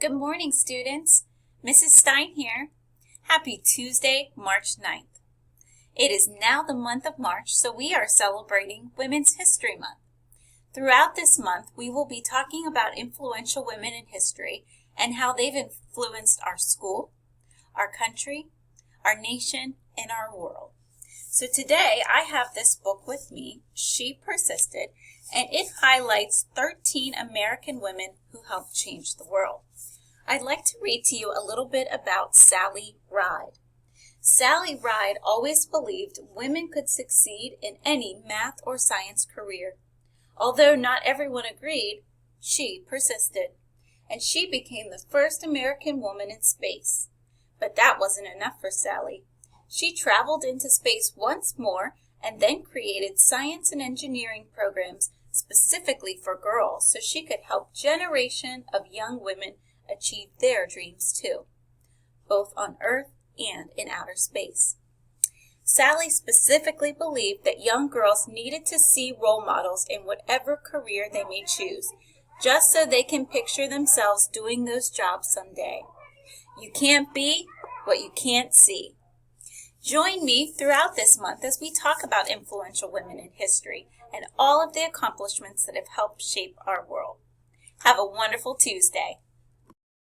Good morning, students. Mrs. Stein here. Happy Tuesday, March 9th. It is now the month of March, so we are celebrating Women's History Month. Throughout this month, we will be talking about influential women in history and how they've influenced our school, our country, our nation, and our world. So today, I have this book with me, She Persisted, and it highlights 13 American women who helped change the world. I'd like to read to you a little bit about Sally Ride. Sally Ride always believed women could succeed in any math or science career. Although not everyone agreed, she persisted, and she became the first American woman in space. But that wasn't enough for Sally. She traveled into space once more and then created science and engineering programs specifically for girls so she could help generations of young women achieve their dreams too, both on Earth and in outer space. Sally specifically believed that young girls needed to see role models in whatever career they may choose, just so they can picture themselves doing those jobs someday. You can't be what you can't see. Join me throughout this month as we talk about influential women in history and all of the accomplishments that have helped shape our world. Have a wonderful Tuesday.